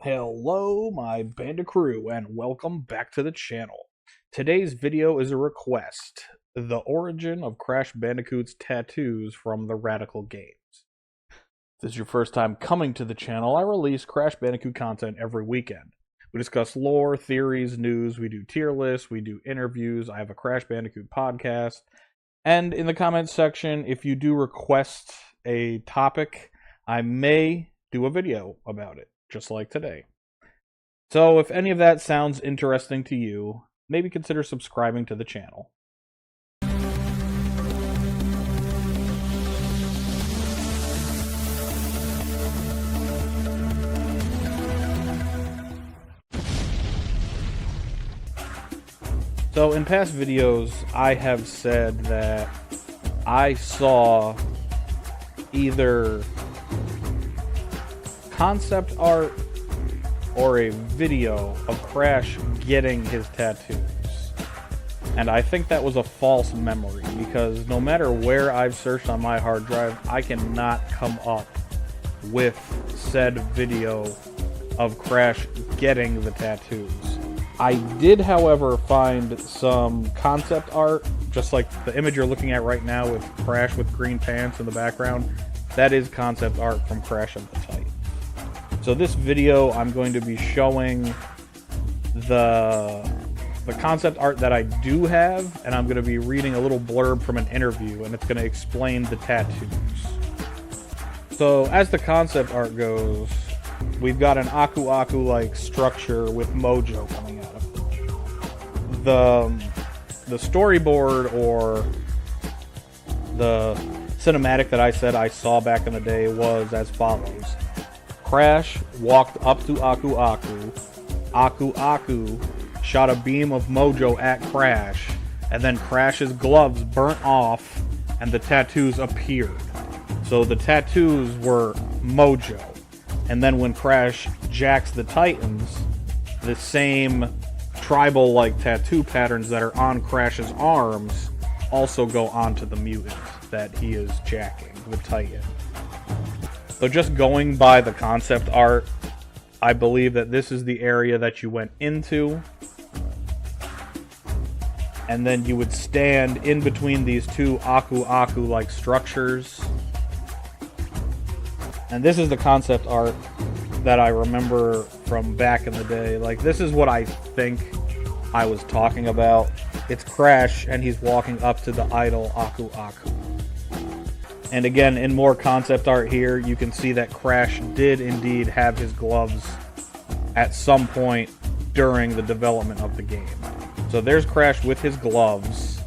Hello, my band of crew, and welcome back to the channel. Today's video is a request, the origin of Crash Bandicoot's tattoos from the Radical games. If this is your first time coming to the channel, I release Crash Bandicoot content every weekend. We discuss lore, theories, news, we do tier lists, we do interviews, I have a Crash Bandicoot podcast, and in the comments section, if you do request a topic, I may do a video about it, just like today. So if any of that sounds interesting to you, maybe consider subscribing to the channel. So in past videos, I have said that I saw either concept art or a video of Crash getting his tattoos. And I think that was a false memory, because no matter where I've searched on my hard drive, I cannot come up with said video of Crash getting the tattoos. I did, however, find some concept art, just like the image you're looking at right now with Crash with green pants in the background. That is concept art from Crash of the Titans. So this video, I'm going to be showing the concept art that I do have, and I'm going to be reading a little blurb from an interview, and it's going to explain the tattoos. So as the concept art goes, we've got an Aku Aku-like structure with Mojo coming out of it. The storyboard, or the cinematic that I said I saw back in the day, was as follows. Crash walked up to Aku Aku. Aku Aku shot a beam of Mojo at Crash, and then Crash's gloves burnt off, and the tattoos appeared. So the tattoos were Mojo. And then when Crash jacks the Titans, the same tribal-like tattoo patterns that are on Crash's arms also go onto the mutant that he is jacking, the Titan. So just going by the concept art, I believe that this is the area that you went into, and then you would stand in between these two Aku Aku-like structures. And this is the concept art that I remember from back in the day. Like, this is what I think I was talking about. It's Crash, and he's walking up to the idol Aku Aku. And again, in more concept art here, you can see that Crash did indeed have his gloves at some point during the development of the game. So there's Crash with his gloves.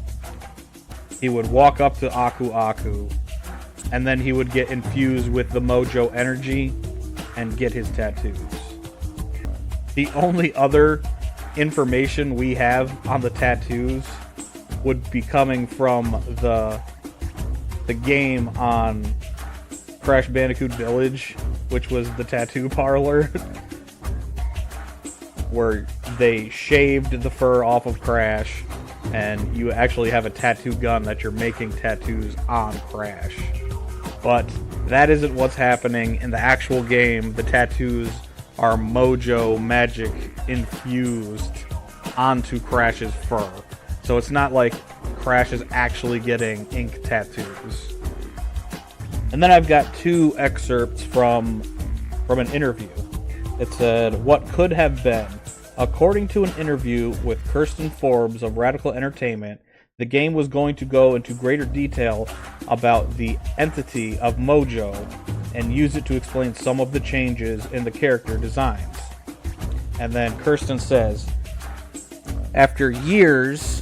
He would walk up to Aku Aku, and then he would get infused with the Mojo energy and get his tattoos. The only other information we have on the tattoos would be coming from the game on Crash Bandicoot Village, which was the tattoo parlor, where they shaved the fur off of Crash, and you actually have a tattoo gun that you're making tattoos on Crash. But that isn't what's happening in the actual game. The tattoos are Mojo magic infused onto Crash's fur. So it's not like Crash is actually getting ink tattoos. And then I've got two excerpts from an interview. It said, "What could have been. According to an interview with Kirsten Forbes of Radical Entertainment, the game was going to go into greater detail about the entity of Mojo and use it to explain some of the changes in the character designs." And then Kirsten says, "After years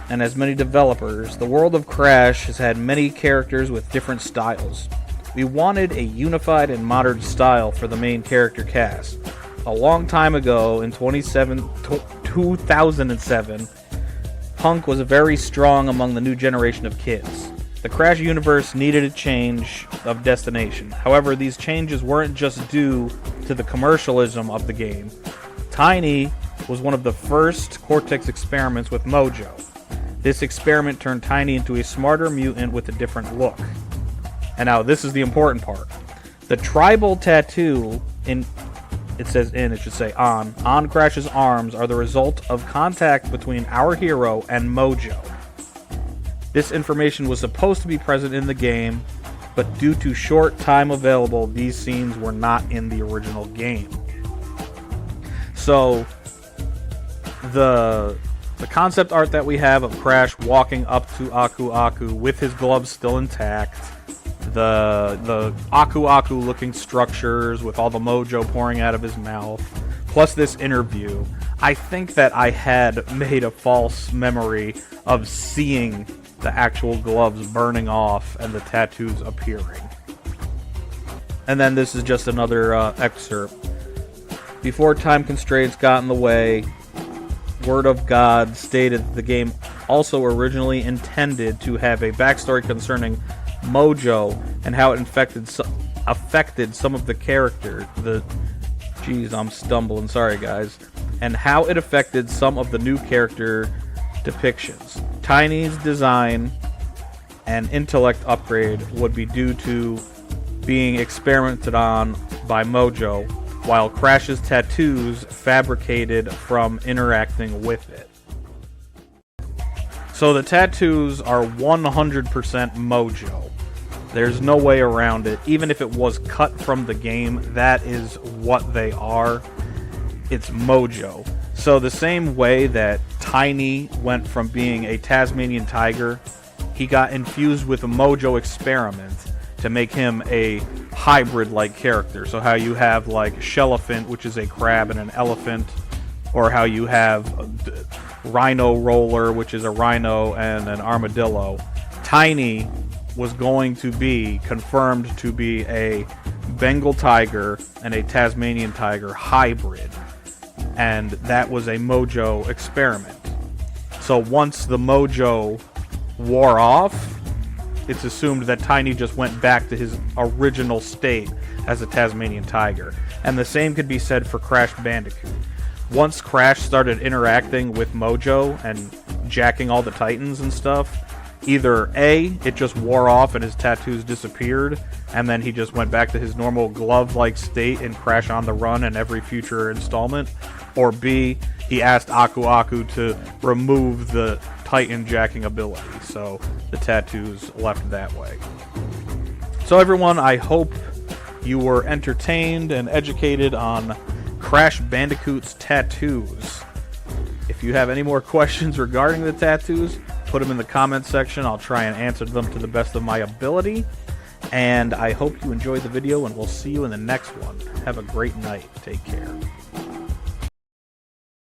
and as many developers, the world of Crash has had many characters with different styles. We wanted a unified and modern style for the main character cast. A long time ago, in 2007, punk was very strong among the new generation of kids. The Crash universe needed a change of destination. However, these changes weren't just due to the commercialism of the game. Tiny was one of the first Cortex experiments with Mojo. This experiment turned Tiny into a smarter mutant with a different look." And now this is the important part. The tribal tattoo it says in, it should say on. On Crash's arms are the result of contact between our hero and Mojo. This information was supposed to be present in the game, but due to short time available, these scenes were not in the original game. So, the concept art that we have of Crash walking up to Aku Aku with his gloves still intact, the Aku Aku looking structures with all the Mojo pouring out of his mouth, plus this interview, I think that I had made a false memory of seeing the actual gloves burning off and the tattoos appearing. And then this is just another excerpt. Before time constraints got in the way, Word of God stated that the game also originally intended to have a backstory concerning Mojo and how it affected some of the characters. Jeez, I'm stumbling. Sorry, guys. And how it affected some of the new character depictions. Tiny's design and intellect upgrade would be due to being experimented on by Mojo, while Crash's tattoos fabricated from interacting with it. So the tattoos are 100% Mojo. There's no way around it. Even if it was cut from the game, that is what they are. It's Mojo. So the same way that Tiny went from being a Tasmanian tiger, he got infused with a Mojo experiment to make him a hybrid-like character. So how you have like Shellephant, which is a crab and an elephant, or how you have Rhino Roller, which is a rhino and an armadillo. Tiny was going to be confirmed to be a Bengal tiger and a Tasmanian tiger hybrid. And that was a Mojo experiment. So once the Mojo wore off, it's assumed that Tiny just went back to his original state as a Tasmanian tiger. And the same could be said for Crash Bandicoot. Once Crash started interacting with Mojo and jacking all the Titans and stuff, either A, it just wore off and his tattoos disappeared, and then he just went back to his normal glove-like state in Crash on the Run and every future installment, or B, he asked Aku Aku to remove the Titan jacking ability, so the tattoos left that way. So everyone, I hope you were entertained and educated on Crash Bandicoot's tattoos. If you have any more questions regarding the tattoos, put them in the comments section. I'll try and answer them to the best of my ability. And I hope you enjoyed the video, and we'll see you in the next one. Have a great night. Take care.